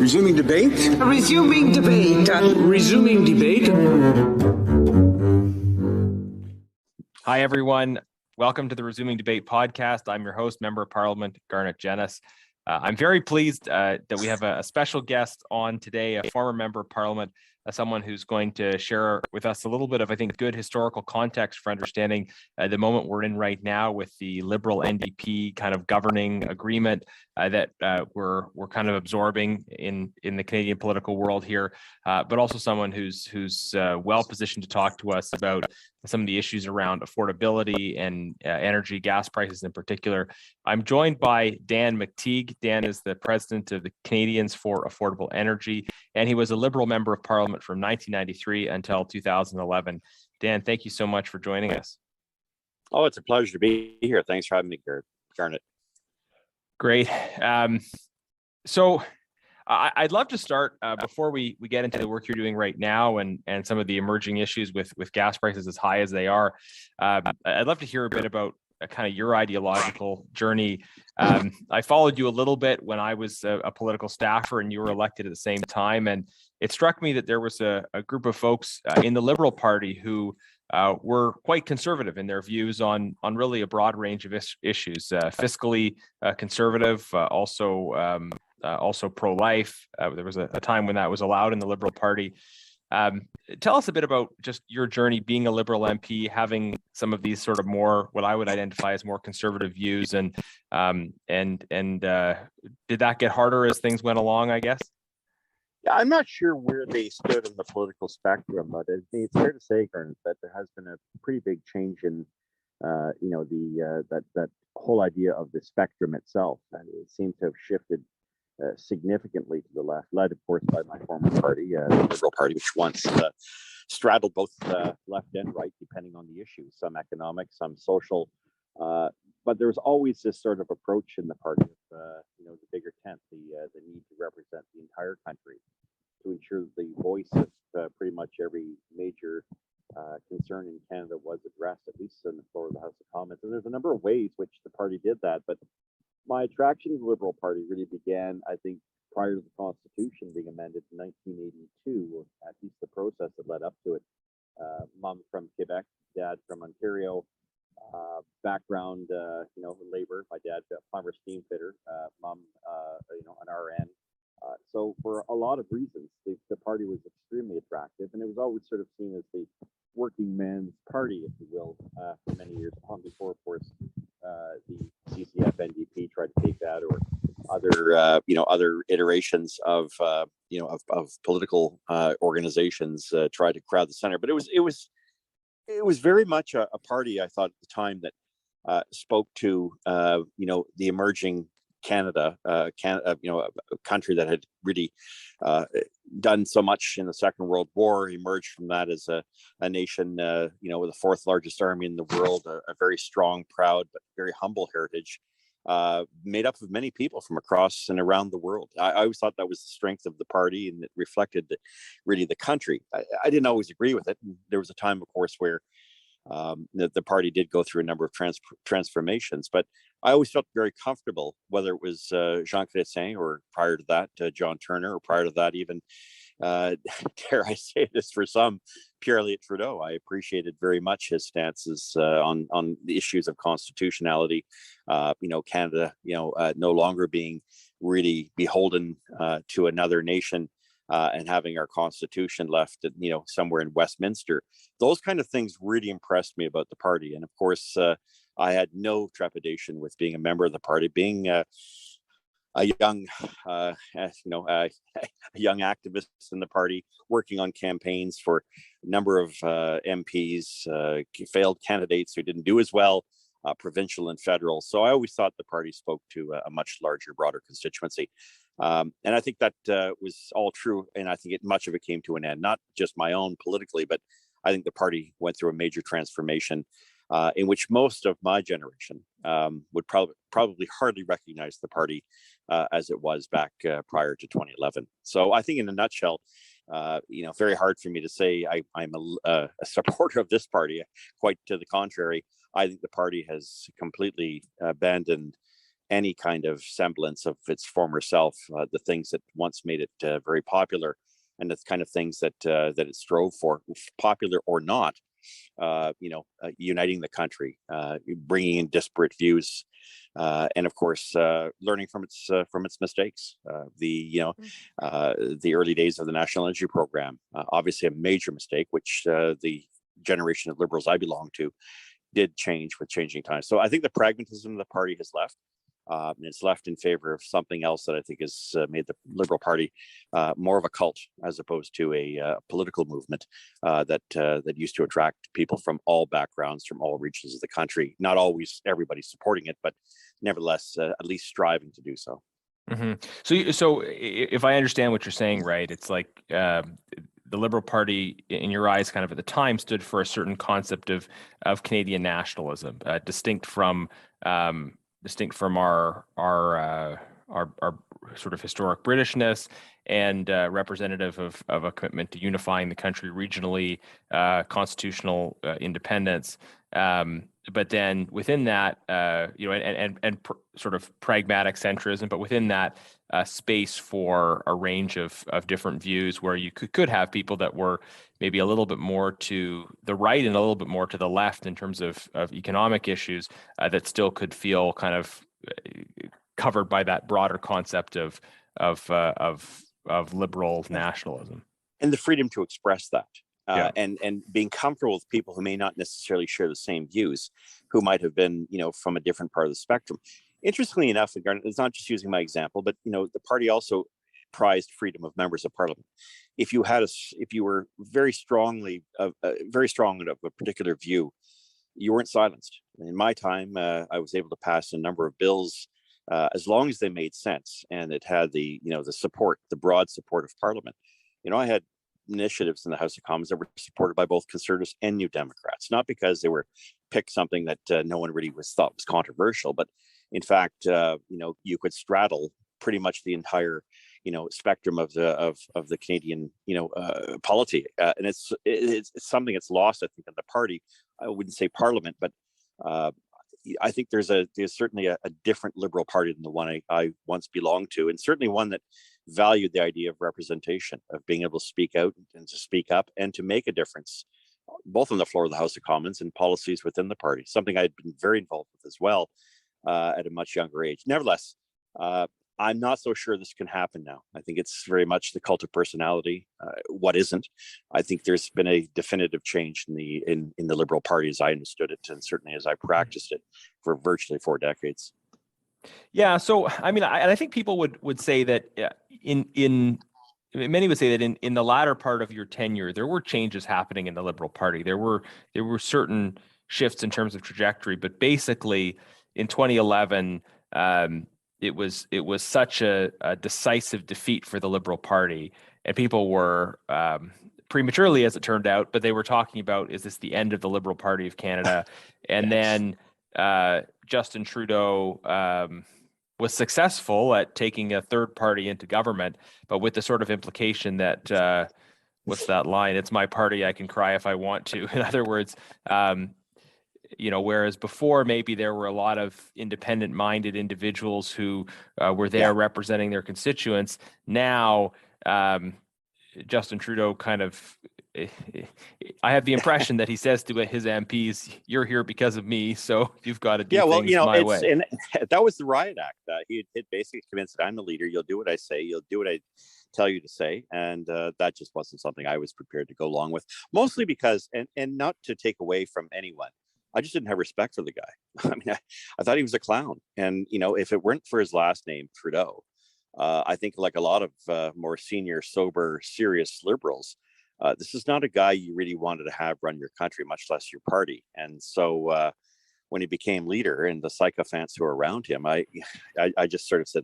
Resuming debate. Resuming debate. Resuming debate. Hi, everyone. Welcome to the Resuming Debate podcast. I'm your host, Member of Parliament, Garnet Jenis. I'm very pleased that we have a special guest on today, a former Member of Parliament, someone who's going to share with us a little bit of, I think, good historical context for understanding the moment we're in right now with the Liberal NDP kind of governing agreement that we're kind of absorbing in the Canadian political world here, but also someone who's well positioned to talk to us about some of the issues around affordability and energy, gas prices in particular. I'm joined by Dan McTeague. Dan is the president of the Canadians for Affordable Energy, and he was a Liberal Member of Parliament from 1993 until 2011. Dan, thank you so much for joining us. Oh, it's a pleasure to be here. Thanks for having me, Garnet. Great. So I'd love to start before we get into the work you're doing right now and some of the emerging issues with gas prices as high as they are. I'd love to hear a bit about kind of your ideological journey. I followed you a little bit when I was a political staffer and you were elected at the same time. And it struck me that there was a group of folks in the Liberal Party who were quite conservative in their views on really a broad range of issues, fiscally conservative, also pro-life. There was a time when that was allowed in the Liberal Party. Tell us a bit about just your journey being a Liberal MP, having some of these sort of more, what I would identify as more conservative views, and did that get harder as things went along, I guess? Yeah, I'm not sure where they stood on the political spectrum, but it's fair to say, Garnet, that there has been a pretty big change in, that whole idea of the spectrum itself, and it seems to have shifted significantly to the left, led, of course, by my former party, the Liberal Party, which once straddled both left and right, depending on the issue, some economic, some social. But there was always this sort of approach in the party of, the bigger tent, the need to represent the entire country, to ensure that the voice of pretty much every major concern in Canada was addressed, at least on the floor of the House of Commons. And there's a number of ways which the party did that, but my attraction to the Liberal Party really began, I think, prior to the Constitution being amended in 1982, or at least the process that led up to it. Mom from Quebec, dad from Ontario, background, labor. My dad, plumber, steam fitter. Mom, an RN. So for a lot of reasons, the party was extremely attractive, and it was always sort of seen as the working man's party, if you will, for many years, long before, of course, the CCF NDP tried to take that, or other iterations of political organizations tried to crowd the center. But it was very much a party, I thought, at the time, that spoke to the emerging Canada, a country that had really done so much in the Second World War, emerged from that as a nation, with the fourth largest army in the world, a very strong, proud, but very humble heritage, made up of many people from across and around the world. I always thought that was the strength of the party, and it reflected really the country. I didn't always agree with it. There was a time, of course, where the party did go through a number of transformations, but I always felt very comfortable, whether it was Jean Chrétien, or prior to that, John Turner, or prior to that, even, dare I say this, for some, Pierre-Elliott Trudeau. I appreciated very much his stances on the issues of constitutionality, Canada, no longer being really beholden to another nation, and having our constitution left, somewhere in Westminster. Those kind of things really impressed me about the party. And of course, I had no trepidation with being a member of the party, being a young, a young activist in the party, working on campaigns for a number of MPs, failed candidates who didn't do as well, provincial and federal. So I always thought the party spoke to a much larger, broader constituency. And I think that was all true. And I think much of it came to an end, not just my own politically, but I think the party went through a major transformation in which most of my generation would probably hardly recognize the party as it was back prior to 2011. So I think in a nutshell, very hard for me to say I'm a supporter of this party. Quite to the contrary, I think the party has completely abandoned any kind of semblance of its former self, the things that once made it very popular, and the kind of things that that it strove for, popular or not. Uniting the country, bringing in disparate views, and of course, learning from its mistakes. The early days of the National Energy Program, obviously a major mistake, which the generation of Liberals I belong to did change with changing times. So I think the pragmatism of the party has left. And it's left in favor of something else that I think has made the Liberal Party more of a cult as opposed to a political movement that used to attract people from all backgrounds, from all regions of the country. Not always everybody supporting it, but nevertheless, at least striving to do so. Mm-hmm. So if I understand what you're saying, right, it's like the Liberal Party, in your eyes, kind of at the time, stood for a certain concept of Canadian nationalism, distinct from our sort of historic Britishness, and representative of a commitment to unifying the country regionally, constitutional independence. But then within that, sort of pragmatic centrism, but within that space for a range of different views, where you could have people that were maybe a little bit more to the right and a little bit more to the left in terms of economic issues, that still could feel kind of covered by that broader concept of liberal nationalism, and the freedom to express that. Yeah. And being comfortable with people who may not necessarily share the same views, who might have been, from a different part of the spectrum. Interestingly enough, it's not just using my example, but the party also prized freedom of members of parliament. If you were very strong of a particular view, you weren't silenced. In my time, I was able to pass a number of bills as long as they made sense and it had the broad support of parliament. I had initiatives in the House of Commons that were supported by both Conservatives and New Democrats, not because they were picked something that no one really thought was controversial, but in fact, you could straddle pretty much the entire, spectrum of the Canadian, polity, and it's something that's lost, I think, in the party. I wouldn't say Parliament, but I think there's certainly a different Liberal Party than the one I once belonged to, and certainly one that valued the idea of representation, of being able to speak out and to speak up and to make a difference, both on the floor of the House of Commons and policies within the party, something I'd been very involved with as well at a much younger age. Nevertheless, I'm not so sure this can happen now. I think it's very much the cult of personality. What isn't? I think there's been a definitive change in the Liberal Party as I understood it, and certainly as I practiced it for virtually 4 decades. Yeah. So, I mean, I think people would say that many would say that in the latter part of your tenure, there were changes happening in the Liberal Party. There were certain shifts in terms of trajectory, but basically in 2011, it was such a decisive defeat for the Liberal Party, and people were prematurely, as it turned out, but they were talking about, is this the end of the Liberal Party of Canada? And Yes. then Justin Trudeau was successful at taking a third party into government, but with the sort of implication that what's that line? It's my party. I can cry if I want to. In other words, whereas before maybe there were a lot of independent-minded individuals who were there representing their constituents. Now, Justin Trudeau kind of, I have the impression that he says to his MPs, "You're here because of me, so you've got to do things my way." And that was the riot act. He basically convinced that I'm the leader. You'll do what I say. You'll do what I tell you to say, and that just wasn't something I was prepared to go along with. Mostly because, and not to take away from anyone, I just didn't have respect for the guy. I mean, I thought he was a clown, and if it weren't for his last name, Trudeau, I think, like a lot of more senior, sober, serious Liberals, this is not a guy you really wanted to have run your country, much less your party. And so when he became leader and the sycophants who were around him, I just sort of said,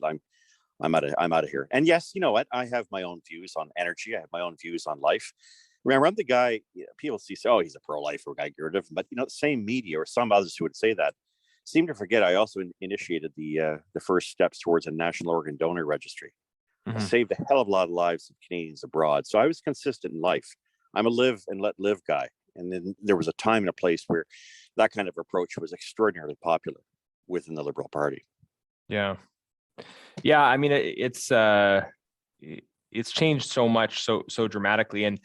I'm out of here. And yes, you know what? I have my own views on energy. I have my own views on life. Remember, I'm the guy, people say, oh, he's a pro-lifer guy, get rid of him. But the same media or some others who would say that seem to forget I also initiated the first steps towards a national organ donor registry. Mm-hmm. Saved a hell of a lot of lives of Canadians abroad. So I was consistent in life. I'm a live and let live guy. And then there was a time and a place where that kind of approach was extraordinarily popular within the Liberal Party. Yeah. Yeah. I mean, it's changed so much, so dramatically. And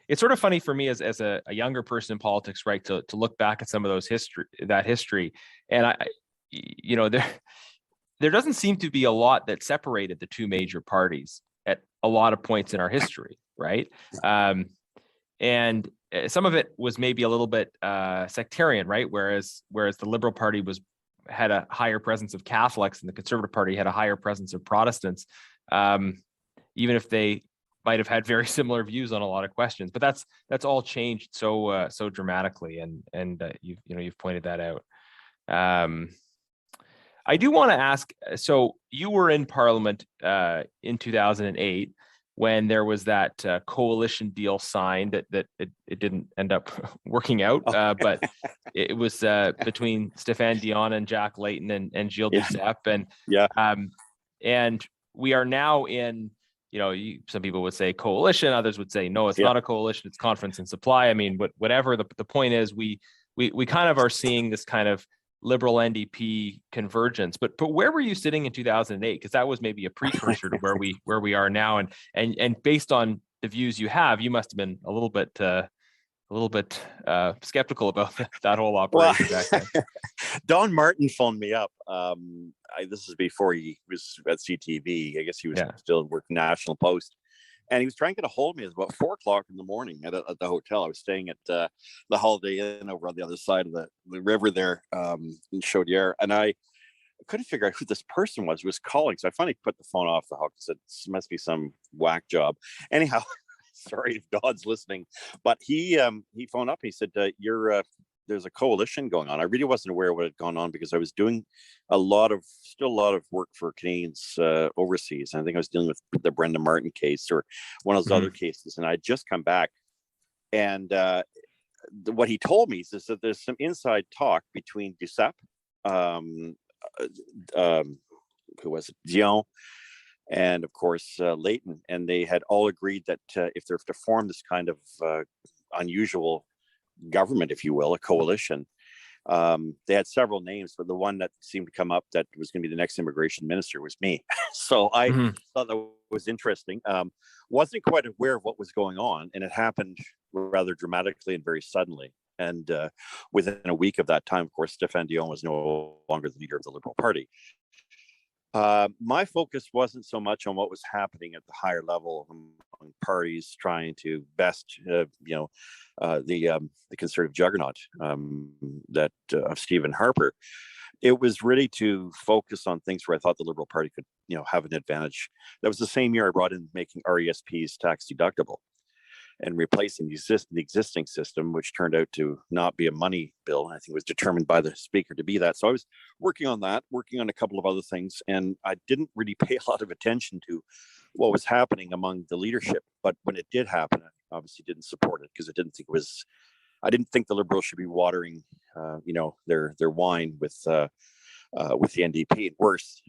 it's sort of funny for me as a younger person in politics, right, to look back at some of that history. And there doesn't seem to be a lot that separated the two major parties at a lot of points in our history, right? And some of it was maybe a little bit sectarian, right? Whereas the Liberal Party had a higher presence of Catholics, and the Conservative Party had a higher presence of Protestants, even if they might have had very similar views on a lot of questions. But that's all changed so dramatically, and you've pointed that out. I do want to ask. So you were in Parliament in 2008 when there was that coalition deal signed that it didn't end up working out, but it was between Stéphane Dion and Jack Layton and Gilles Duceppe, and we are now in. Some people would say coalition, others would say no, it's not a coalition, it's conference and supply. I mean, whatever the point is, we kind of are seeing this kind of Liberal NDP convergence. But where were you sitting in 2008? Because that was maybe a precursor to where we are now. And based on the views you have, you must have been a little bit skeptical about that whole operation back then. Don Martin phoned me up. This is before he was at CTV. I guess he was still working National Post. And he was trying to get a hold of me. It was about 4:00 in the morning at the hotel. I was staying at the Holiday Inn over on the other side of the river there in Chaudière. And I couldn't figure out who this person was who was calling. So I finally put the phone off the hook and said, this must be some whack job. Anyhow, sorry if Don's listening, but he phoned up. He said, there's a coalition going on. I really wasn't aware of what had gone on because I was doing still a lot of work for Canadians overseas. And I think I was dealing with the Brenda Martin case or one of those other cases. And I'd just come back. And what he told me is that there's some inside talk between Duceppe, who was it, Dion, and of course Layton. And they had all agreed that if they're to form this kind of unusual government, if you will, a coalition. They had several names, but the one that seemed to come up that was going to be the next immigration minister was me. So I thought that was interesting. Wasn't quite aware of what was going on, and it happened rather dramatically and very suddenly. And within a week of that time, of course, Stéphane Dion was no longer the leader of the Liberal Party. My focus wasn't so much on what was happening at the higher level among parties trying to best, the conservative juggernaut of Stephen Harper. It was really to focus on things where I thought the Liberal Party could, have an advantage. That was the same year I brought in making RESPs tax deductible and replacing the existing system, which turned out to not be a money bill. I think it was determined by the speaker to be that. So I was working on that, working on a couple of other things, and I didn't really pay a lot of attention to what was happening among the leadership. But when it did happen, I obviously didn't support it because I didn't think the Liberals should be watering, their wine with the NDP. And worse,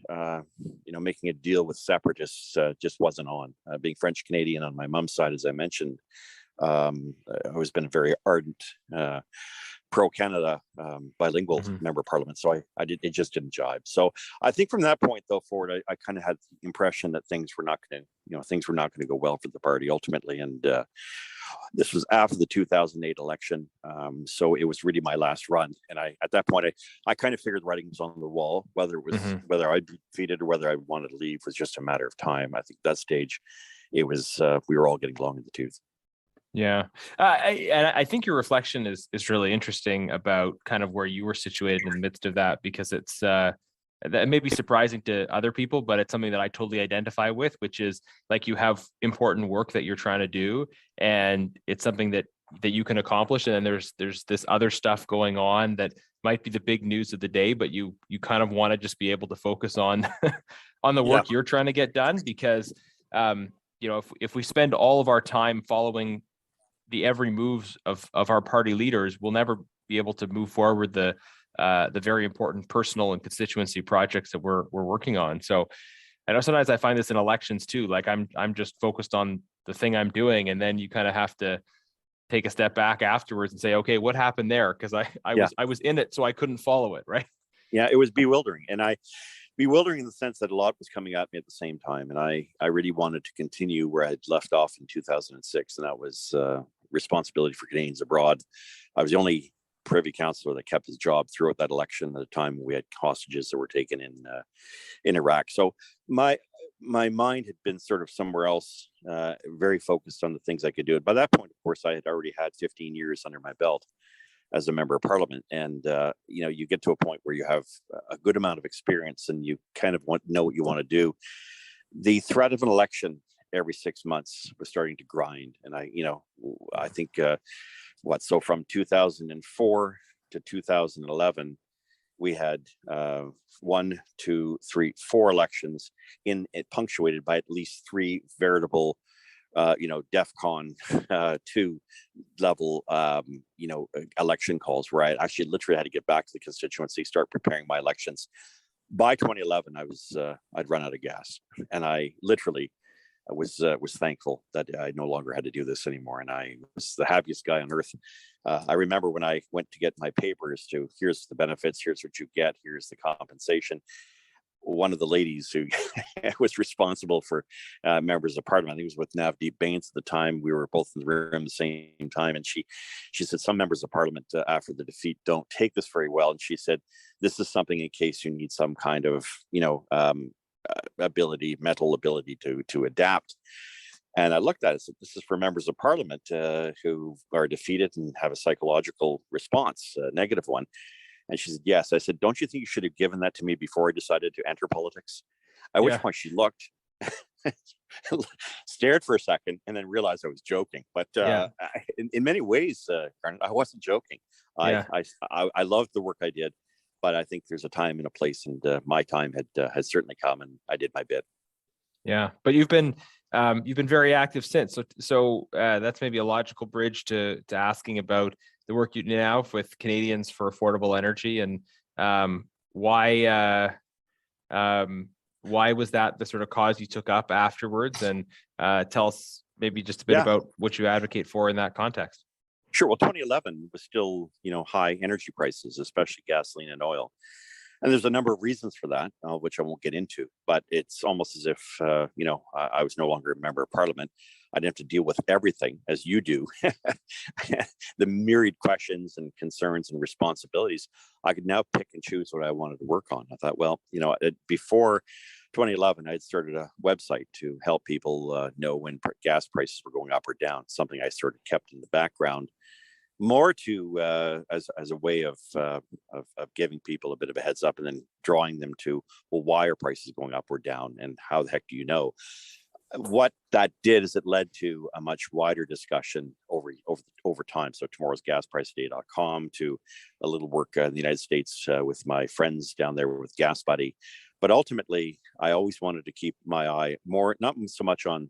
making a deal with separatists just wasn't on. Being French Canadian on my mom's side, as I mentioned, I've always been a very ardent pro-Canada bilingual member of Parliament. So it just didn't jibe. So I think from that point though forward, I kind of had the impression that things were not going to go well for the party ultimately. And this was after the 2008 election. So it was really my last run. And at that point, I kind of figured the writing was on the wall. Whether I'd be defeated or whether I wanted to leave was just a matter of time. I think at that stage, it was, we were all getting long in the tooth. Yeah. I think your reflection is really interesting about kind of where you were situated in the midst of that, because it's, that may be surprising to other people, but it's something that I totally identify with, which is like you have important work that you're trying to do, and it's something that you can accomplish. And then there's this other stuff going on that might be the big news of the day, but you kind of want to just be able to focus on on the work you're trying to get done, because if we spend all of our time following the every moves of our party leaders, we'll never be able to move forward the very important personal and constituency projects that we're working on. So I know sometimes I find this in elections too, like I'm just focused on the thing I'm doing, and then you kind of have to take a step back afterwards and say, okay, what happened there? Because I was in it, so I couldn't follow it, right? Yeah, it was bewildering. And bewildering in the sense that a lot was coming at me at the same time. And I really wanted to continue where I had left off in 2006. And that was responsibility for Canadians abroad. I was the only Privy Councillor that kept his job throughout that election at the time we had hostages that were taken in Iraq. So my mind had been sort of somewhere else, very focused on the things I could do. By that point, of course, I had already had 15 years under my belt as a member of parliament. And, you get to a point where you have a good amount of experience and you kind of know what you want to do. The threat of an election every 6 months was starting to grind. And I think, so from 2004 to 2011, we had 1, 2, 3, 4 elections punctuated by at least 3 veritable DEFCON 2 level, election calls where I actually literally had to get back to the constituency, start preparing my elections. By 2011, I'd run out of gas, and I literally was thankful that I no longer had to do this anymore. And I was the happiest guy on earth. I remember when I went to get my papers here's the benefits, here's what you get, here's the compensation. One of the ladies who was responsible for members of parliament, I think it was with Navdeep Bains at the time. We were both in the room at the same time. And she said, some members of parliament after the defeat don't take this very well. And she said, this is something in case you need some kind of, mental ability to adapt. And I looked at it and said, this is for members of parliament who are defeated and have a psychological response, a negative one. And she said, yes. I said, don't you think you should have given that to me before I decided to enter politics? At which point she looked, stared for a second, and then realized I was joking. But in many ways, I wasn't joking. I loved the work I did, but I think there's a time and a place, and my time had certainly come, and I did my bit. Yeah, but you've been very active since. So that's maybe a logical bridge to asking about the work you do now with Canadians for affordable energy, and why was that the sort of cause you took up afterwards? And tell us maybe just a bit about what you advocate for in that context. Sure. Well, 2011 was still, high energy prices, especially gasoline and oil. And there's a number of reasons for that, which I won't get into, but it's almost as if, I was no longer a member of parliament. I didn't have to deal with everything as you do, the myriad questions and concerns and responsibilities. I could now pick and choose what I wanted to work on. I thought, before 2011, I had started a website to help people know when gas prices were going up or down, something I sort of kept in the background, more to as a way of giving people a bit of a heads up and then drawing them to, well, why are prices going up or down, and how the heck do you know? What that did is it led to a much wider discussion over time. So tomorrowsgaspriceday.com, to a little work in the United States with my friends down there with Gas Buddy. But ultimately, I always wanted to keep my eye more, not so much on,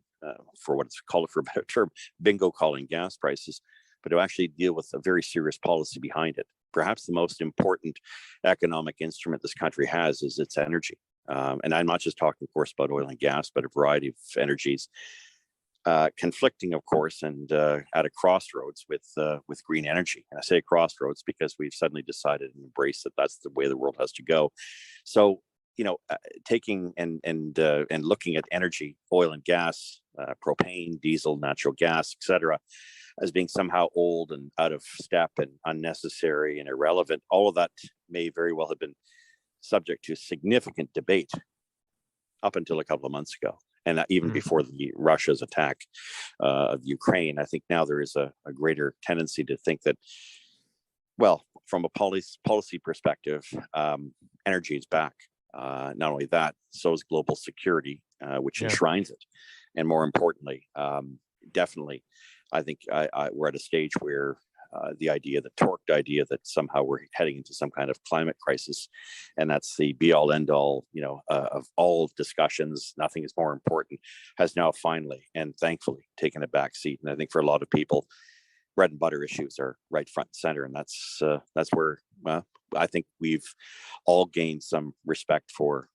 for what it's called for a better term, bingo calling gas prices, but to actually deal with a very serious policy behind it. Perhaps the most important economic instrument this country has is its energy. And I'm not just talking, of course, about oil and gas, but a variety of energies, conflicting, of course, and at a crossroads with green energy. And I say crossroads because we've suddenly decided and embraced that that's the way the world has to go. So, taking and looking at energy, oil and gas, propane, diesel, natural gas, etc., as being somehow old and out of step and unnecessary and irrelevant, all of that may very well have been subject to significant debate up until a couple of months ago, and even before Russia's attack of Ukraine. I think now there is a greater tendency to think that, well, from a policy perspective, energy is back. Not only that, so is global security, which enshrines it. And more importantly, definitely, I think we're at a stage where the torqued idea that somehow we're heading into some kind of climate crisis, and that's the be-all, end-all, of all discussions, nothing is more important, has now finally and thankfully taken a back seat. And I think for a lot of people, bread and butter issues are right front and center, and that's where I think we've all gained some respect for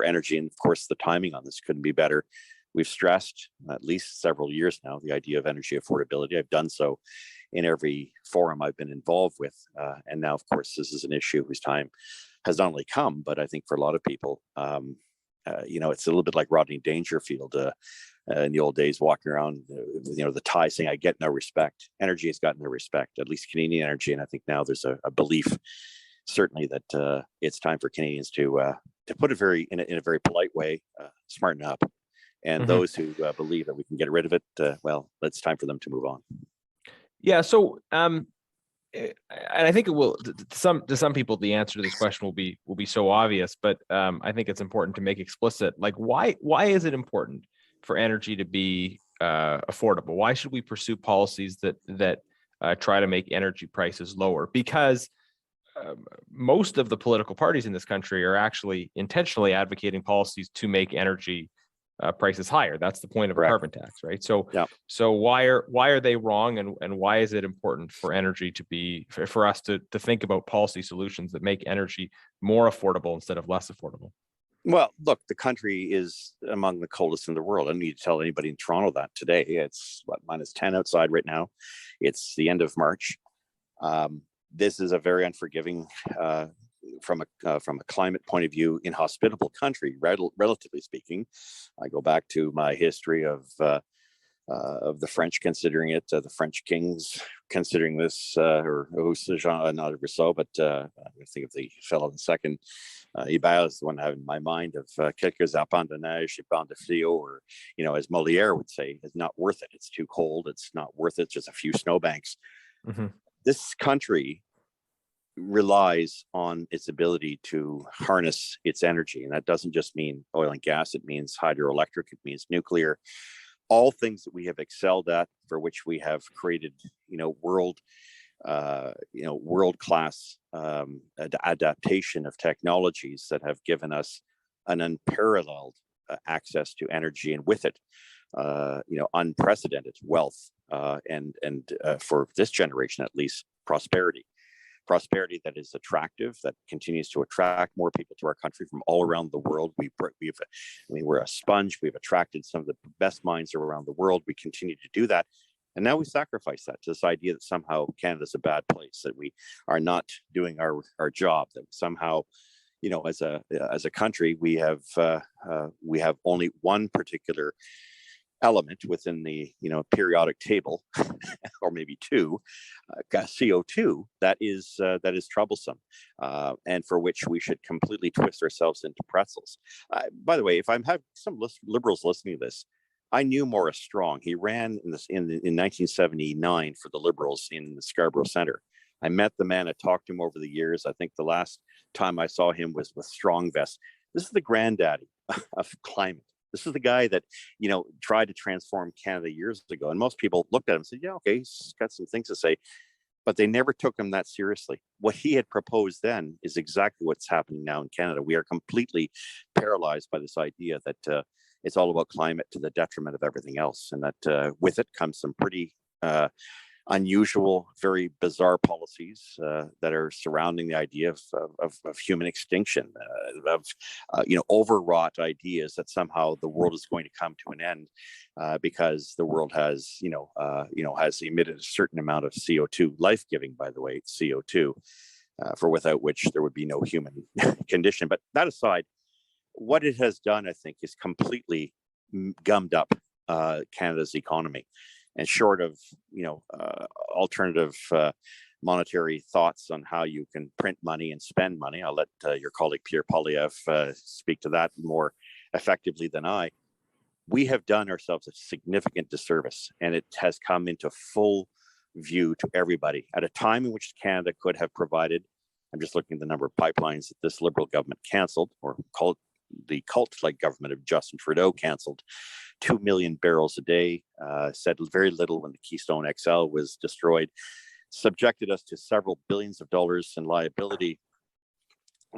energy. And of course, the timing on this couldn't be better. We've stressed at least several years now the idea of energy affordability. I've done so in every forum I've been involved with. And now, of course, this is an issue whose time has not only come, but I think for a lot of people, it's a little bit like Rodney Dangerfield in the old days, walking around, the tie saying, "I get no respect." Energy has gotten no respect, at least Canadian energy, and I think now there's a belief, certainly, that it's time for Canadians to put it in a very polite way, smarten up. And those who believe that we can get rid of it, it's time for them to move on. Yeah. So, and I think it will. To some people, the answer to this question will be so obvious, but I think it's important to make explicit. Like, why is it important for energy to be affordable? Why should we pursue policies that try to make energy prices lower? Because most of the political parties in this country are actually intentionally advocating policies to make energy prices higher. That's the point of a carbon tax, right? So, so why are they wrong, and why is it important for energy to be for us to think about policy solutions that make energy more affordable instead of less affordable? Well, look, the country is among the coldest in the world. I don't need to tell anybody in Toronto that today. It's -10 outside right now. It's the end of March. This is a very unforgiving, from a climate point of view, inhospitable country, relatively speaking. I go back to my history of the French considering it, the French kings considering this, or not Rousseau, but I think of the fellow in second. Ibert is the one I have in my mind of quelques arpents de neige et bancs de fléau, or, as Molière would say, it's not worth it. It's too cold. It's not worth it. Just a few snowbanks. Mm-hmm. This country relies on its ability to harness its energy. And that doesn't just mean oil and gas. It means hydroelectric. It means nuclear. All things that we have excelled at, for which we have created, world-class adaptation of technologies that have given us an unparalleled access to energy, and with it, unprecedented wealth, and for this generation at least, prosperity that is attractive, that continues to attract more people to our country from all around the world. We're a sponge. We've attracted some of the best minds around the world. We continue to do that. And now we sacrifice that to this idea that somehow Canada's a bad place, that we are not doing our job, that somehow, as a country, we have only one particular element within the periodic table, or maybe two, CO2, that is troublesome, and for which we should completely twist ourselves into pretzels. By the way, if I'm having some Liberals listening to this, I knew Maurice Strong. He ran in 1979 for the Liberals in the Scarborough Centre. I met the man. I talked to him over the years. I think the last time I saw him was with Strong Vest. This is the granddaddy of climate. This is the guy that, tried to transform Canada years ago. And most people looked at him and said, yeah, okay, he's got some things to say. But they never took him that seriously. What he had proposed then is exactly what's happening now in Canada. We are completely paralyzed by this idea that it's all about climate to the detriment of everything else. And that with it comes some pretty unusual, very bizarre policies that are surrounding the idea of human extinction, overwrought ideas that somehow the world is going to come to an end because the world has emitted a certain amount of CO2, life-giving, by the way, CO2, for without which there would be no human condition. But that aside, what it has done, I think, is completely gummed up Canada's economy. And short of, alternative monetary thoughts on how you can print money and spend money, I'll let your colleague Pierre Poilievre speak to that more effectively than I. We have done ourselves a significant disservice, and it has come into full view to everybody at a time in which Canada could have provided. I'm just looking at the number of pipelines that this Liberal government canceled, or called the cult-like government of Justin Trudeau canceled. 2 million barrels a day, said very little when the Keystone XL was destroyed, subjected us to several billions of dollars in liability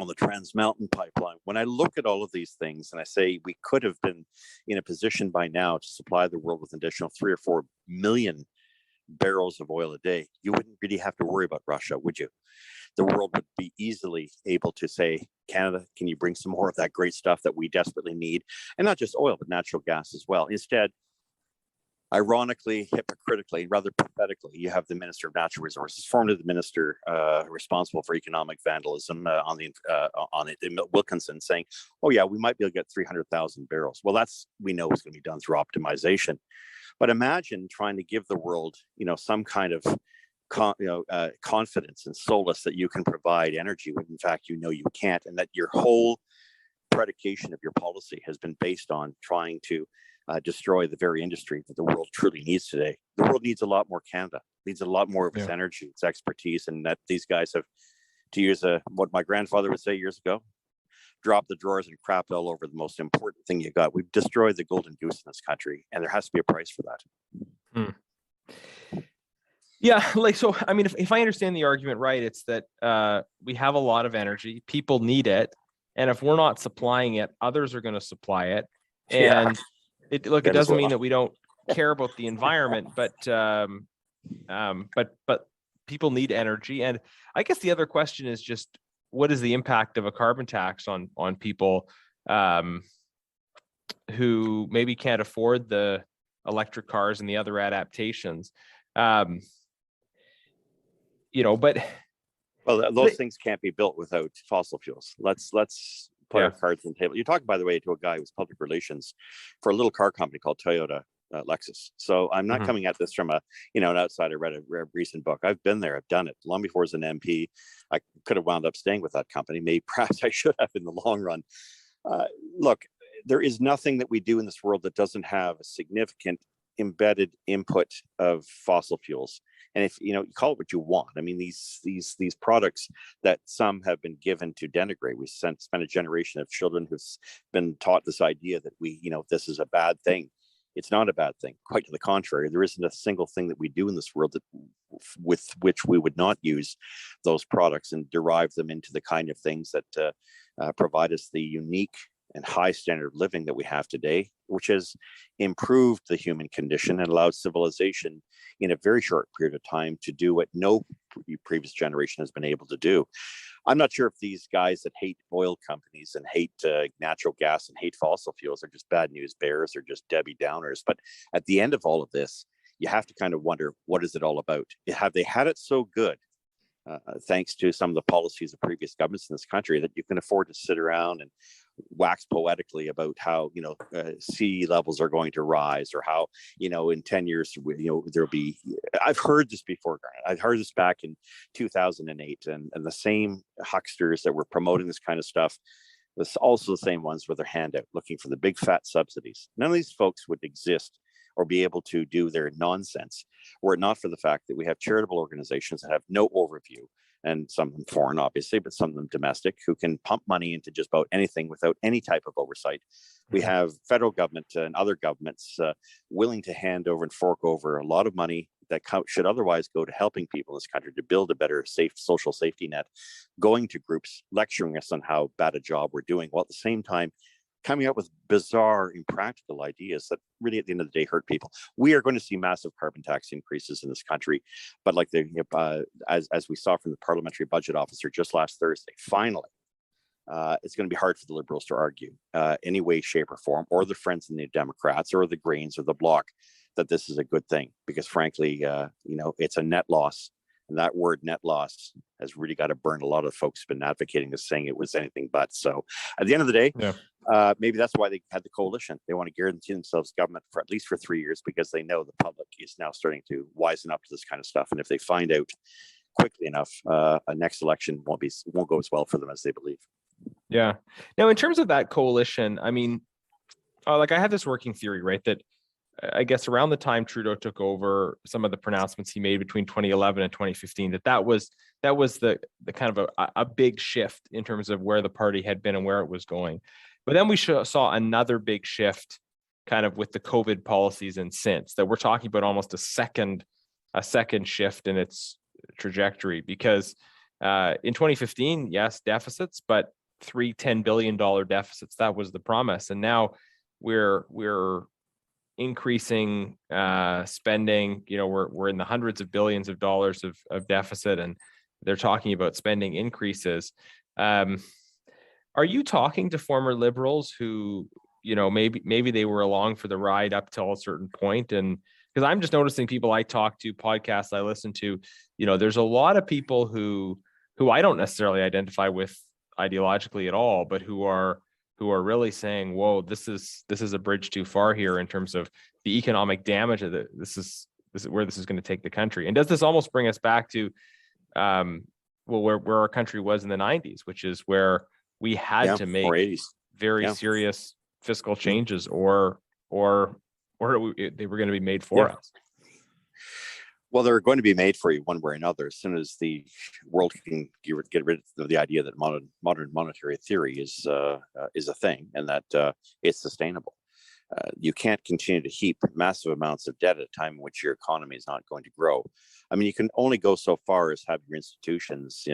on the Trans Mountain pipeline. When I look at all of these things and I say we could have been in a position by now to supply the world with an additional 3 or 4 million barrels of oil a day, you wouldn't really have to worry about Russia, would you? The world would be easily able to say, Canada, can you bring some more of that great stuff that we desperately need? And not just oil, but natural gas as well. Instead, ironically, hypocritically, rather pathetically, you have the Minister of Natural Resources, formerly the minister responsible for economic vandalism on it, Wilkinson, saying, "Oh yeah, we might be able to get 300,000 barrels." Well, we know is going to be done through optimization. But imagine trying to give the world, some kind of confidence and solace that you can provide energy when in fact you can't, and that your whole predication of your policy has been based on trying to destroy the very industry that the world truly needs today. The world needs a lot more Canada, needs a lot more of its energy, its expertise, and that these guys have, to use what my grandfather would say years ago, dropped the drawers and crapped all over the most important thing you got. We've destroyed the golden goose in this country, and there has to be a price for that. Yeah, so I mean, if I understand the argument right, it's that we have a lot of energy, people need it, and if we're not supplying it, others are going to supply it. And it doesn't mean that we don't care about the environment, but people need energy. And I guess the other question is just, what is the impact of a carbon tax on people who maybe can't afford the electric cars and the other adaptations? Those things can't be built without fossil fuels. Let's put our cards on the table. You talk, by the way, to a guy who's public relations for a little car company called Toyota Lexus. So I'm not coming at this from an outsider. Read a recent book. I've been there. I've done it. Long before as an MP, I could have wound up staying with that company. Maybe perhaps I should have in the long run. Look, there is nothing that we do in this world that doesn't have a significant embedded input of fossil fuels. And if you call it what you want, I mean, these products that some have been given to denigrate. We spent a generation of children who've been taught this idea that this is a bad thing. It's not a bad thing. Quite to the contrary. There isn't a single thing that we do in this world that with which we would not use those products and derive them into the kind of things that provide us the unique and high standard of living that we have today, which has improved the human condition and allowed civilization in a very short period of time to do what no previous generation has been able to do. I'm not sure if these guys that hate oil companies and hate natural gas and hate fossil fuels are just bad news bears or just Debbie Downers. But at the end of all of this, you have to kind of wonder, what is it all about? Have they had it so good, thanks to some of the policies of previous governments in this country, that you can afford to sit around and wax poetically about how sea levels are going to rise, or how in 10 years there'll be. I've heard this before, Grant. I've heard this back in 2008, and the same hucksters that were promoting this kind of stuff was also the same ones with their hand out looking for the big fat subsidies. None of these folks would exist or be able to do their nonsense were it not for the fact that we have charitable organizations that have no overview, and some of them foreign, obviously, but some of them domestic, who can pump money into just about anything without any type of oversight. We have federal government and other governments willing to hand over and fork over a lot of money that should otherwise go to helping people in this country to build a better, safe social safety net, going to groups, lecturing us on how bad a job we're doing, while at the same time coming up with bizarre, impractical ideas that really, at the end of the day, hurt people. We are going to see massive carbon tax increases in this country, but like as we saw from the parliamentary budget officer just last Thursday, finally, it's going to be hard for the Liberals to argue any way, shape, or form, or the Friends and the Democrats, or the Greens, or the Bloc, that this is a good thing, because frankly, it's a net loss. And that word net loss has really got to burn a lot of folks who've been advocating this, saying it was anything but. So at the end of the day, maybe that's why they had the coalition. They want to guarantee themselves government for at least for 3 years, because they know the public is now starting to wisen up to this kind of stuff. And if they find out quickly enough, a next election won't go as well for them as they believe. Yeah. Now, in terms of that coalition, I mean, I had this working theory, right, that I guess around the time Trudeau took over, some of the pronouncements he made between 2011 and 2015, that was the kind of a big shift in terms of where the party had been and where it was going. But then we saw another big shift kind of with the COVID policies, and since that we're talking about almost a second shift in its trajectory, because in 2015, yes, deficits, but $10 billion deficits, that was the promise. And now we're increasing spending. We're in the hundreds of billions of dollars of deficit, and they're talking about spending increases. Are you talking to former Liberals who maybe they were along for the ride up till a certain point. And because I'm just noticing people I talk to, podcasts I listen to, there's a lot of people who I don't necessarily identify with ideologically at all, but who are really saying, whoa, this is a bridge too far here in terms of the economic damage of it. This is where this is going to take the country. And does this almost bring us back to where our country was in the 90s, which is where we had to make very serious fiscal changes, or they were going to be made for us. Well, they're going to be made for you one way or another. As soon as the world can get rid of the idea that modern monetary theory is a thing, and that it's sustainable. You can't continue to heap massive amounts of debt at a time in which your economy is not going to grow. I mean, you can only go so far as have your institutions,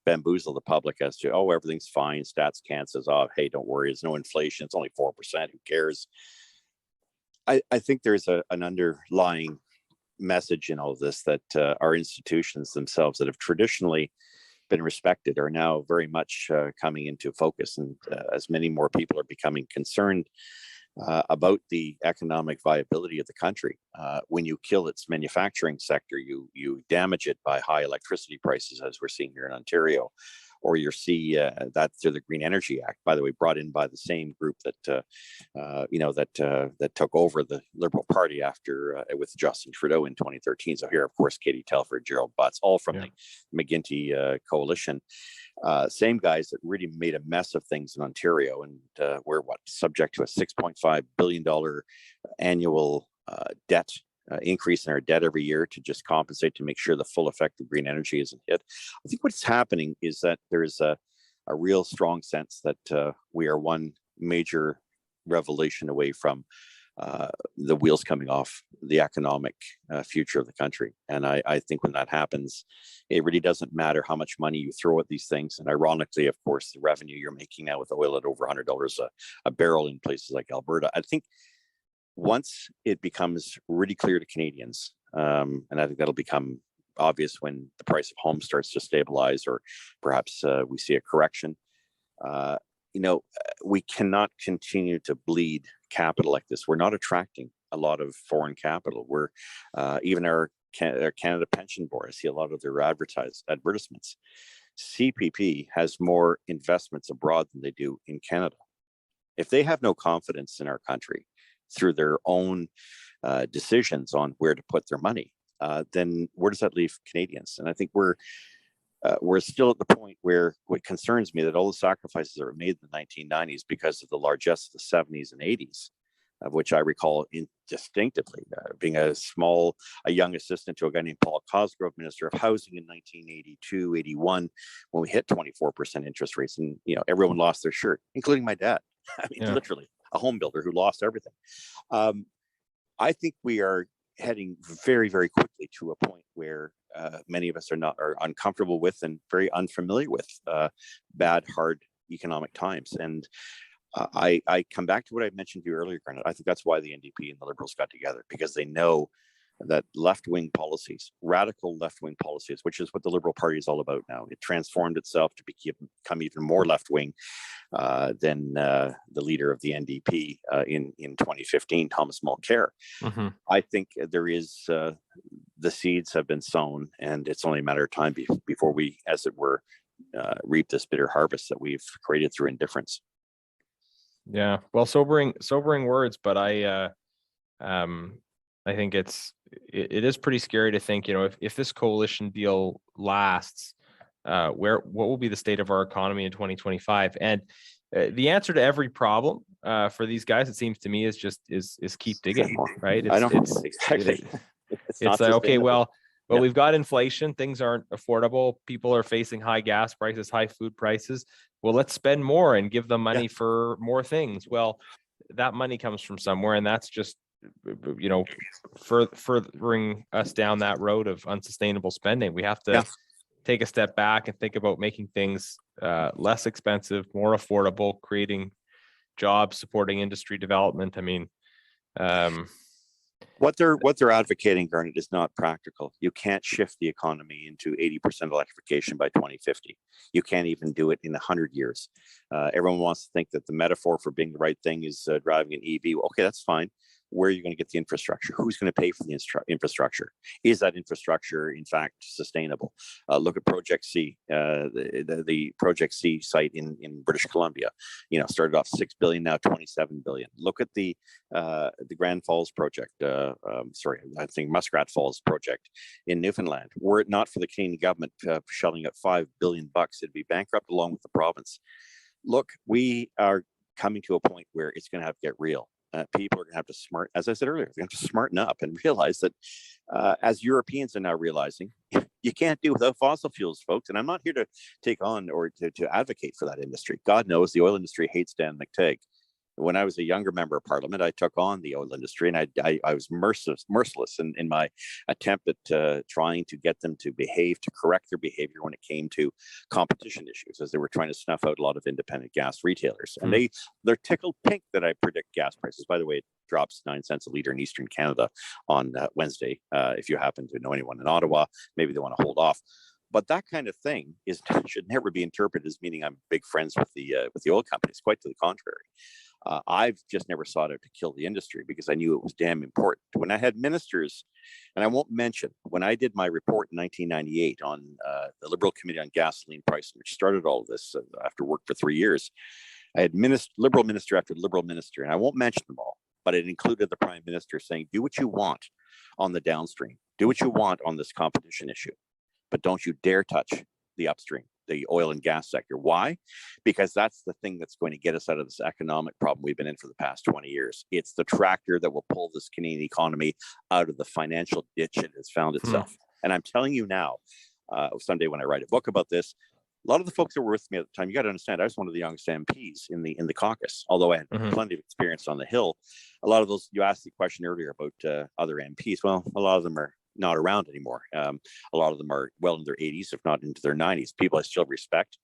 bamboozle the public as to, oh, everything's fine. Stats Can says, oh, hey, don't worry, there's no inflation. It's only 4%. Who cares? I think there's an underlying message in all of this that our institutions themselves that have traditionally been respected are now very much coming into focus. And as many more people are becoming concerned about the economic viability of the country. When you kill its manufacturing sector, you damage it by high electricity prices, as we're seeing here in Ontario, or you see that through the Green Energy Act, by the way, brought in by the same group that that took over the Liberal Party after with Justin Trudeau in 2013. So here, of course, Katie Telford, Gerald Butts, all from the McGuinty coalition. Same guys that really made a mess of things in Ontario, and we're subject to a $6.5 billion annual debt increase in our debt every year to just compensate to make sure the full effect of green energy isn't hit. I think what's happening is that there's a real strong sense that we are one major revelation away from the wheels coming off the economic future of the country. And I think when that happens, it really doesn't matter how much money you throw at these things. And ironically, of course, the revenue you're making now with oil at over $100 a barrel in places like Alberta, I think once it becomes really clear to Canadians, and I think that'll become obvious when the price of homes starts to stabilize, or perhaps we see a correction, we cannot continue to bleed capital like this. We're not attracting a lot of foreign capital. We're even our Canada Pension Board, I see a lot of their advertisements. CPP has more investments abroad than they do in Canada. If they have no confidence in our country through their own decisions on where to put their money, then where does that leave Canadians? And I think we're still at the point where what concerns me that all the sacrifices that were made in the 1990s because of the largesse of the 70s and 80s, of which I recall distinctively, being a young assistant to a guy named Paul Cosgrove, Minister of Housing in 1982, 81, when we hit 24% interest rates, and everyone lost their shirt, including my dad. I mean, literally a home builder who lost everything. I think we are heading very, very quickly to a point where many of us are uncomfortable with and very unfamiliar with bad, hard economic times. And I come back to what I mentioned to you earlier, Granite. I think that's why the NDP and the Liberals got together, because they know that left-wing policies, radical left-wing policies, which is what the Liberal Party is all about now. It transformed itself to become even more left-wing than the leader of the NDP in 2015, Thomas Mulcair. Mm-hmm. I think there is, the seeds have been sown, and it's only a matter of time before we, as it were, reap this bitter harvest that we've created through indifference. Yeah, well, sobering words, but I think it is pretty scary to think, if this coalition deal lasts, what will be the state of our economy in 2025? And the answer to every problem for these guys, it seems to me, is keep digging, right? It's like, okay, well, we've got inflation, things aren't affordable, people are facing high gas prices, high food prices. Well, let's spend more and give them money for more things. Well, that money comes from somewhere, and that's just furthering us down that road of unsustainable spending. We have to take a step back and think about making things less expensive, more affordable, creating jobs, supporting industry development. I mean, What they're advocating, Garnet, is not practical. You can't shift the economy into 80% electrification by 2050. You can't even do it in 100 years. Everyone wants to think that the metaphor for being the right thing is driving an EV. Okay, that's fine. Where are you going to get the infrastructure? Who's going to pay for the infrastructure? Is that infrastructure, in fact, sustainable? Look at Project C, the Project C site in British Columbia. Started off $6 billion, now $27 billion. Look at the Grand Falls project. I think Muskrat Falls project in Newfoundland. Were it not for the Canadian government shelling out $5 billion, it'd be bankrupt along with the province. Look, we are coming to a point where it's going to have to get real. People are going to have to as I said earlier, they're going to have to smarten up and realize that, as Europeans are now realizing, you can't do without fossil fuels, folks. And I'm not here to take on or to advocate for that industry. God knows the oil industry hates Dan McTeague. When I was a younger member of parliament, I took on the oil industry, and I was merciless in my attempt at trying to get them to correct their behavior when it came to competition issues, as they were trying to snuff out a lot of independent gas retailers. And they're tickled pink that I predict gas prices. By the way, it drops 9 cents a liter in Eastern Canada on Wednesday. If you happen to know anyone in Ottawa, maybe they want to hold off. But that kind of thing should never be interpreted as meaning I'm big friends with the oil companies. Quite to the contrary. I've just never sought out to kill the industry because I knew it was damn important. When I had ministers, and I won't mention, when I did my report in 1998 on the Liberal Committee on Gasoline Pricing, which started all of this after work for 3 years, I had Liberal minister after Liberal minister, and I won't mention them all, but it included the Prime Minister saying, do what you want on the downstream, do what you want on this competition issue, but don't you dare touch the upstream, the oil and gas sector. Why? Because that's the thing that's going to get us out of this economic problem we've been in for the past 20 years. It's the tractor that will pull this Canadian economy out of the financial ditch it has found itself. And I'm telling you now, someday when I write a book about this, a lot of the folks that were with me at the time, you got to understand, I was one of the youngest MPs in the caucus, although I had plenty of experience on the Hill. A lot of those, you asked the question earlier about other MPs. Well, a lot of them are not around anymore. A lot of them are well in their 80s, if not into their 90s. People I still respect,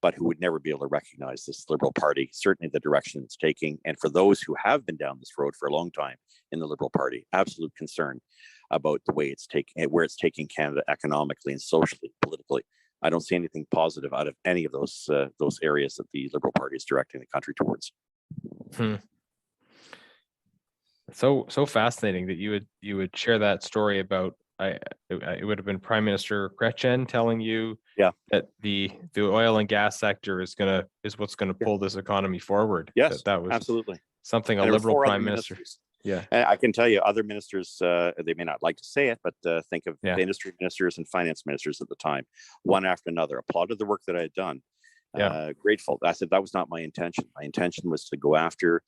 but who would never be able to recognize this Liberal Party, certainly the direction it's taking. And for those who have been down this road for a long time in the Liberal Party, absolute concern about the way it's taking, where it's taking Canada economically and socially, politically. I don't see anything positive out of any of those areas that the Liberal Party is directing the country towards. So fascinating that you would share that story about. It would have been Prime Minister Chrétien telling you that the oil and gas sector is what's gonna pull this economy forward. Yes, that was absolutely something a Liberal Prime Minister. Yeah, and I can tell you, other ministers, they may not like to say it, but think of the industry ministers and finance ministers at the time, one after another, applauded the work that I had done. Grateful. I said that was not my intention. My intention was to go after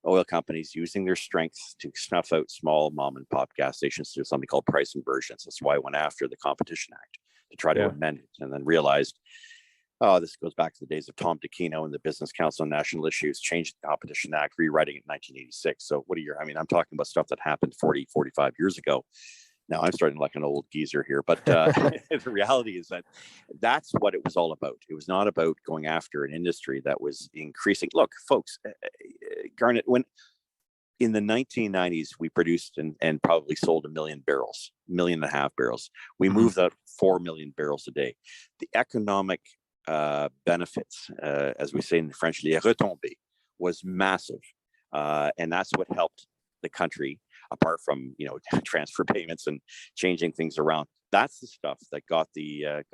oil companies using their strength to snuff out small mom and pop gas stations through something called price inversions. That's why I went after the Competition Act to try to amend it, and then realized, this goes back to the days of Tom Dicchino and the Business Council on National Issues, changed the Competition Act, rewriting it in 1986. So I'm talking about stuff that happened 40, 45 years ago. Now I'm starting like an old geezer here, but the reality is that that's what it was all about. It was not about going after an industry that was increasing. Look, folks, Garnet, when in the 1990s, we produced and probably sold 1 million barrels, 1.5 million barrels. We moved out 4 million barrels a day. The economic benefits, as we say in French, les retombées, was massive. And that's what helped the country, apart from transfer payments and changing things around. That's the stuff that got the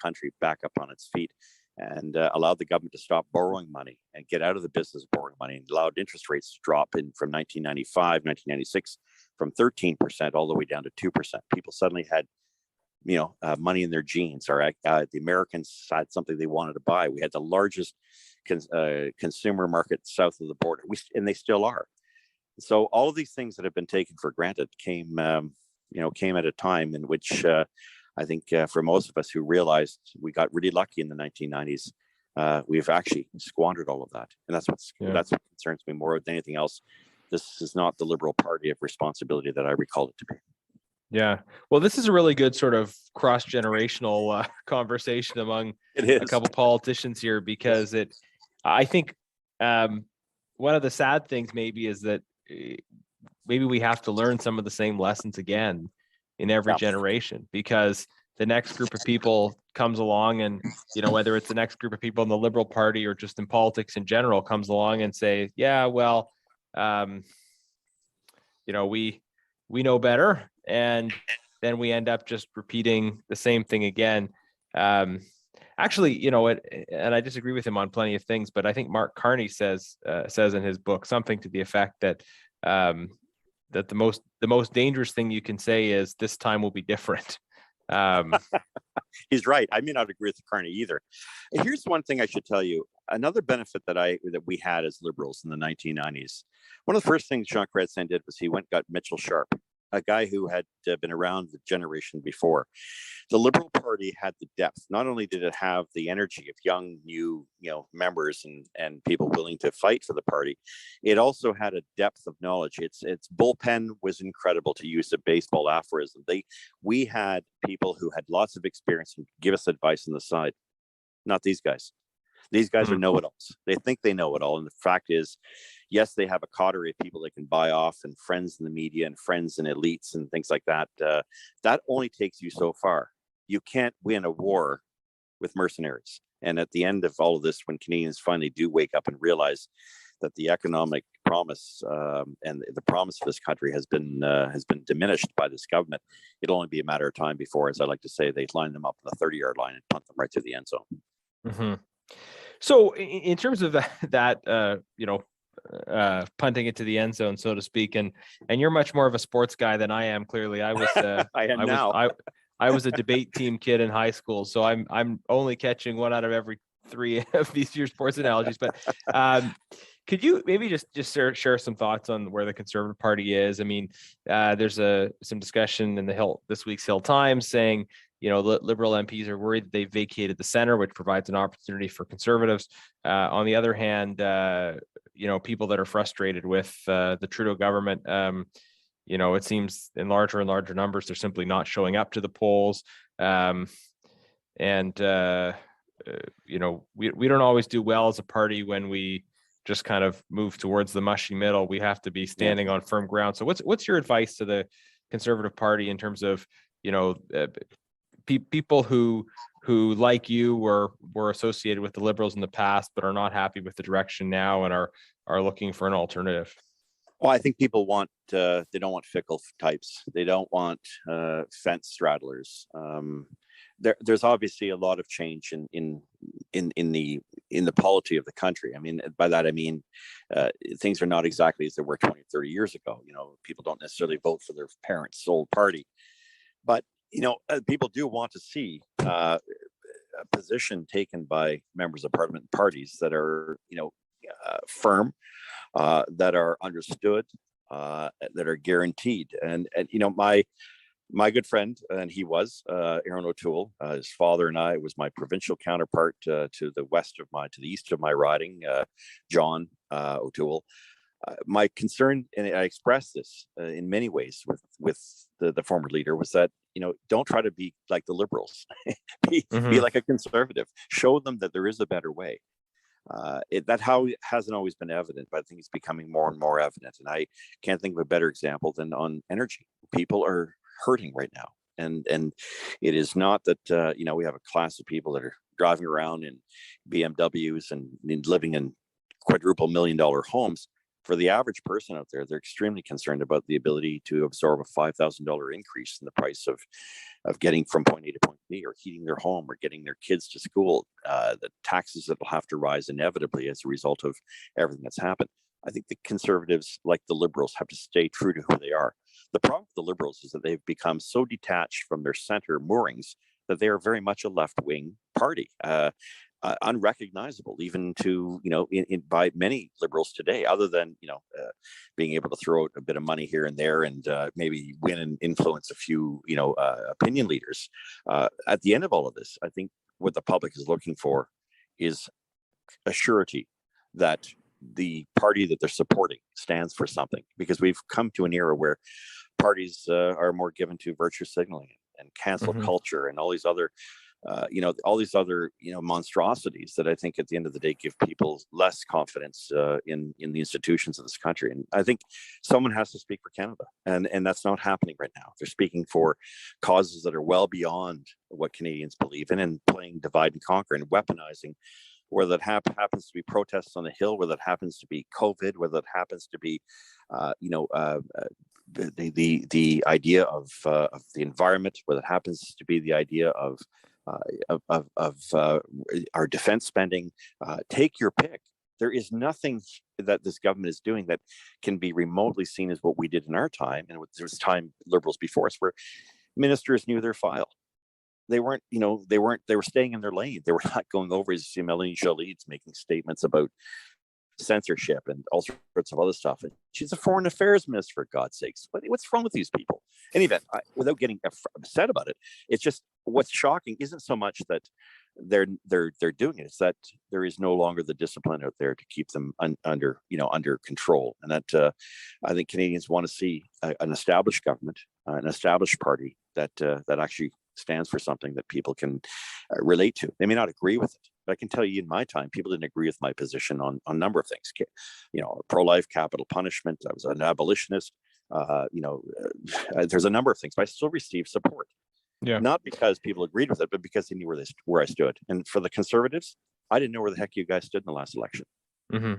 country back up on its feet and allowed the government to stop borrowing money and get out of the business of borrowing money, and allowed interest rates to drop from 1995, 1996, from 13% all the way down to 2%. People suddenly had money in their jeans, or the Americans had something they wanted to buy. We had the largest consumer market south of the border, and they still are. So all of these things that have been taken for granted came at a time in which I think for most of us who realized we got really lucky in the 1990s, we've actually squandered all of that, and that's what concerns me more than anything else. This is not the Liberal Party of responsibility that I recall it to be. Yeah, well, this is a really good sort of cross-generational conversation among a couple politicians here, because I think one of the sad things maybe is that maybe we have to learn some of the same lessons again in every generation, because the next group of people comes along and, whether it's the next group of people in the Liberal Party or just in politics in general, comes along and say, yeah, well, we know better. And then we end up just repeating the same thing again. Actually, and I disagree with him on plenty of things, but I think Mark Carney says in his book something to the effect that that the most dangerous thing you can say is this time will be different. He's right. I may not agree with Carney either. Here's one thing I should tell you. Another benefit that we had as Liberals in the 1990s. One of the first things Jean Chrétien did was he went and got Mitchell Sharp, a guy who had been around the generation before. The Liberal Party had the depth. Not only did it have the energy of young, new, members and people willing to fight for the party, it also had a depth of knowledge. Its bullpen was incredible, to use a baseball aphorism. We had people who had lots of experience and give us advice on the side. Not these guys. These guys are know-it-alls. They think they know it all. And the fact is, yes, they have a coterie of people they can buy off and friends in the media and friends in elites and things like that. That only takes you so far. You can't win a war with mercenaries. And at the end of all of this, when Canadians finally do wake up and realize that the economic promise and the promise of this country has been diminished by this government, it'll only be a matter of time before, as I like to say, they line them up on the 30-yard line and punt them right to the end zone. Mm-hmm. So in terms of that, punting it to the end zone, so to speak, and you're much more of a sports guy than I am. Clearly, I was. I was a debate team kid in high school, so I'm only catching one out of every three of these year sports analogies. But could you maybe just share some thoughts on where the Conservative Party is? I mean, there's some discussion in this week's Hill Times saying, Liberal MPs are worried that they vacated the center, which provides an opportunity for Conservatives. On the other hand, people that are frustrated with the Trudeau government, it seems in larger and larger numbers, they're simply not showing up to the polls. We don't always do well as a party when we just kind of move towards the mushy middle. We have to be standing on firm ground. So what's your advice to the Conservative Party in terms of, people who like you were associated with the Liberals in the past, but are not happy with the direction now and are looking for an alternative? Well, I think people they don't want fickle types. They don't want fence straddlers. There's obviously a lot of change in the polity of the country. I mean, by that I mean things are not exactly as they were 20, 30 years ago. People don't necessarily vote for their parents' old party, but people do want to see a position taken by members of parliament parties that are, firm, that are understood, that are guaranteed. And my good friend, and he was Aaron O'Toole, his father and I was my provincial counterpart to the east of my riding, John O'Toole. My concern, and I expressed this in many ways with the former leader, was that don't try to be like the Liberals. be like a Conservative. Show them that there is a better way. That hasn't always been evident, but I think it's becoming more and more evident. And I can't think of a better example than on energy. People are hurting right now, and it is not that we have a class of people that are driving around in BMWs and living in quadruple $1 million homes. For the average person out there, they're extremely concerned about the ability to absorb a $5,000 increase in the price of getting from point A to point B, or heating their home, or getting their kids to school. The taxes that will have to rise inevitably as a result of everything that's happened. I think the Conservatives, like the Liberals, have to stay true to who they are. The problem with the Liberals is that they've become so detached from their center moorings that they are very much a left-wing party. Unrecognizable even to by many Liberals today, other than being able to throw out a bit of money here and there and maybe win and influence a few opinion leaders. At the end of all of this, I think what the public is looking for is a surety that the party that they're supporting stands for something, because we've come to an era where parties are more given to virtue signaling and cancel culture and all these other all these other, monstrosities that I think at the end of the day give people less confidence in the institutions of this country. And I think someone has to speak for Canada, and that's not happening right now. They're speaking for causes that are well beyond what Canadians believe in, and playing divide and conquer and weaponizing, whether that happens to be protests on the Hill, whether that happens to be COVID, whether it happens to be, the idea of the environment, whether it happens to be the idea of our defense spending. Take your pick. There is nothing that this government is doing that can be remotely seen as what we did in our time, and there was time Liberals before us where ministers knew their file. They weren't, they were staying in their lane. They were not going over, as you see Melanie Joly's making statements about censorship and all sorts of other stuff. And she's a foreign affairs minister, for God's sakes. What's wrong with these people? In any event, without getting upset about it, it's just, what's shocking isn't so much that they're doing it; it's that there is no longer the discipline out there to keep them under control. And that I think Canadians want to see an established government, an established party that actually stands for something that people can relate to. They may not agree with it, but I can tell you in my time, people didn't agree with my position on a number of things. Pro-life, capital punishment. I was an abolitionist. There's a number of things, but I still received support. Yeah. Not because people agreed with it, but because they knew where I stood. And for the Conservatives, I didn't know where the heck you guys stood in the last election. Mm-hmm.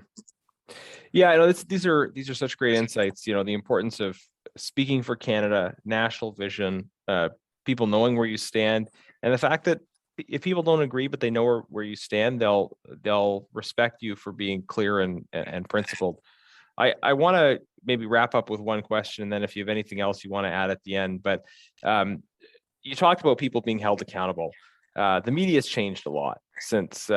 Yeah, I know these are such great insights. The importance of speaking for Canada, national vision, people knowing where you stand, and the fact that if people don't agree but they know where you stand, they'll respect you for being clear and principled. I want to maybe wrap up with one question, and then if you have anything else you want to add at the end. But you talked about people being held accountable. The media has changed a lot since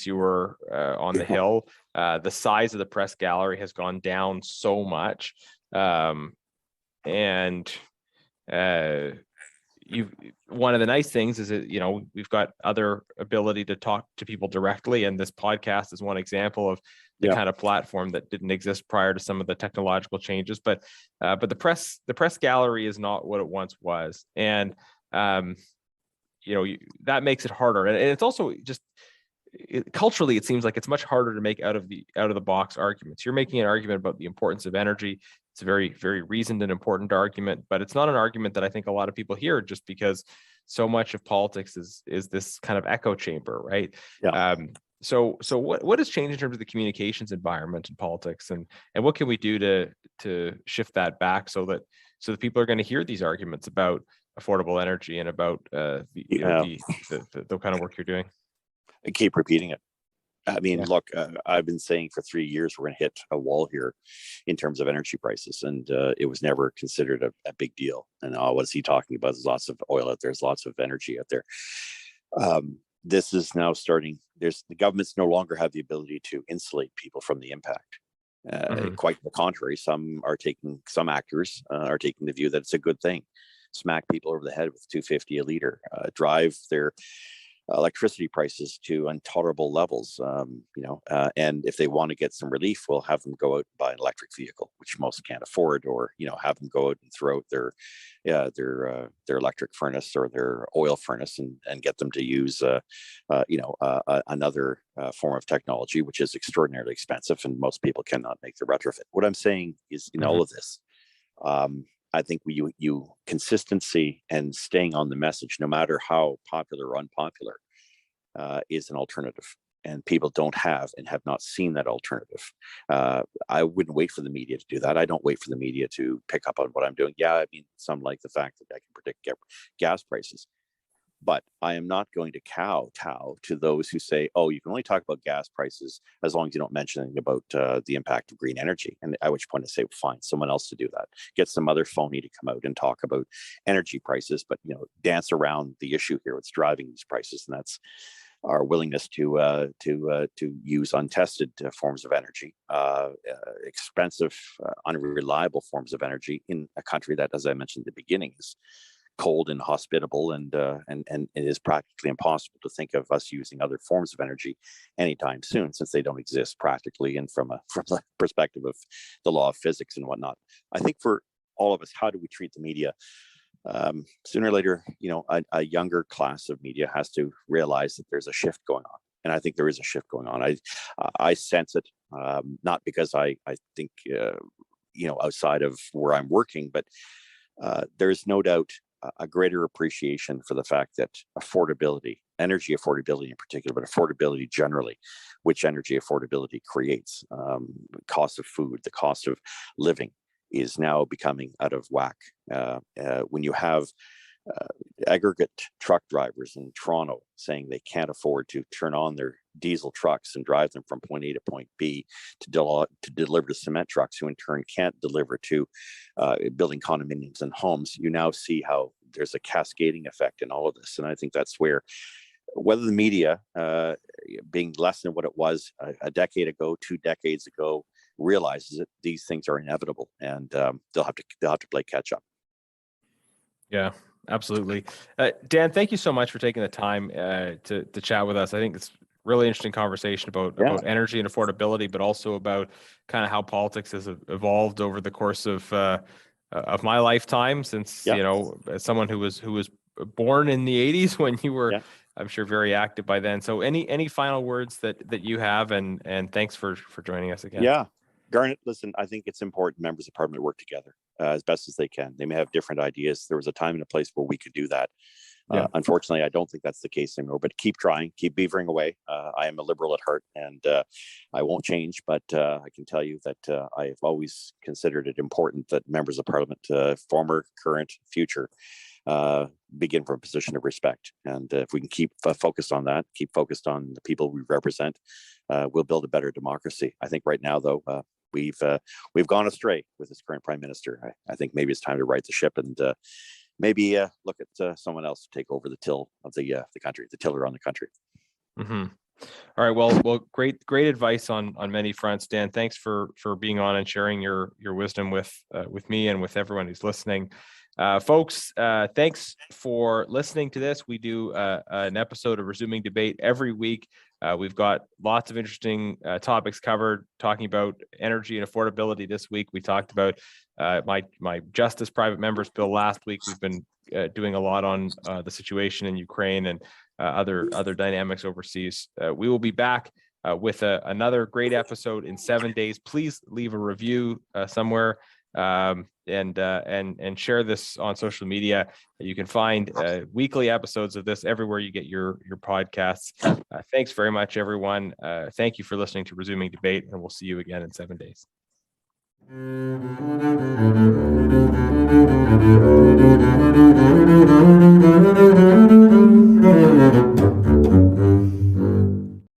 you were on the Hill. The size of the press gallery has gone down so much, and one of the nice things is that we've got other ability to talk to people directly, and this podcast is one example of the kind of platform that didn't exist prior to some of the technological changes. But the press gallery is not what it once was, and that makes it harder. And it's also just culturally, it seems like it's much harder to make out of the box arguments. You're making an argument about the importance of energy. It's a very, very reasoned and important argument, but it's not an argument that I think a lot of people hear, just because so much of politics is this kind of echo chamber, right? Yeah. So what has changed in terms of the communications environment in politics, and what can we do to shift that back so that people are going to hear these arguments about affordable energy and about the kind of work you're doing? I keep repeating it. I mean, look, I've been saying for 3 years we're going to hit a wall here in terms of energy prices, and it was never considered a big deal. And what is he talking about? There's lots of oil out there. There's lots of energy out there. This is now starting. The governments no longer have the ability to insulate people from the impact. Quite the contrary. Some actors are taking the view that it's a good thing. Smack people over the head with $2.50 a liter. Drive their electricity prices to intolerable levels, and if they want to get some relief, we'll have them go out and buy an electric vehicle, which most can't afford, or have them go out and throw out their electric furnace or their oil furnace and get them to use another form of technology, which is extraordinarily expensive, and most people cannot make the retrofit. What I'm saying is, in all of this, I think you consistency and staying on the message, no matter how popular or unpopular, is an alternative. And people don't have and have not seen that alternative. I wouldn't wait for the media to do that. I don't wait for the media to pick up on what I'm doing. Yeah, I mean, some like the fact that I can predict gas prices. But I am not going to kowtow to those who say, oh, you can only talk about gas prices as long as you don't mention anything about the impact of green energy. And at which point I say, well, find someone else to do that. Get some other phony to come out and talk about energy prices, but dance around the issue here. What's driving these prices, and that's our willingness to use untested forms of energy, expensive, unreliable forms of energy in a country that, as I mentioned at the beginning, is cold and hospitable, and it is practically impossible to think of us using other forms of energy anytime soon, since they don't exist practically, and from the perspective of the law of physics and whatnot. I think for all of us, how do we treat the media? sooner or later, a younger class of media has to realize that there's a shift going on. And I think there is a shift going on. I sense it, not because I think, outside of where I'm working, but there's no doubt a greater appreciation for the fact that affordability, energy affordability in particular, but affordability generally, which energy affordability creates, the cost of food, the cost of living is now becoming out of whack. When you have aggregate truck drivers in Toronto saying they can't afford to turn on their diesel trucks and drive them from point A to point B to deliver to cement trucks, who in turn can't deliver to building condominiums and homes, you now see how there's a cascading effect in all of this. And I think that's where, whether the media, being less than what it was a decade ago, 2 decades ago, realizes that these things are inevitable, and they'll have to play catch up. Yeah, absolutely. Dan, thank you so much for taking the time to chat with us. I think it's really interesting conversation about energy and affordability, but also about kind of how politics has evolved over the course of my lifetime, since as someone who was born in the 80s, when you were I'm sure very active by then. So any final words that you have, and thanks for joining us again. Yeah, Garnet, listen, I think it's important members of Parliament work together as best as they can. They may have different ideas. There was a time and a place where we could do that. Unfortunately, I don't think that's the case anymore, but keep trying, keep beavering away. I am a Liberal at heart, and I won't change, but I can tell you that I have always considered it important that members of Parliament, former, current, future, begin from a position of respect. And if we can keep focused on that, keep focused on the people we represent, we'll build a better democracy. I think right now, though, we've gone astray with this current Prime Minister. I think maybe it's time to right the ship, and maybe look at someone else to take over the till of the country, the tiller on the country. Mm-hmm. All right. Well, great advice on many fronts, Dan. Thanks for being on and sharing your wisdom with me and with everyone who's listening. Folks, thanks for listening to this. We do an episode of Resuming Debate every week. We've got lots of interesting topics covered, talking about energy and affordability. This week, we talked about my Justice Private Members Bill last week. We've been doing a lot on the situation in Ukraine and other dynamics overseas. We will be back with another great episode in 7 days. Please leave a review somewhere. And share this on social media. You can find weekly episodes of this everywhere you get your podcasts. Thanks very much, everyone. Thank you for listening to Resuming Debate, and we'll see you again in 7 days.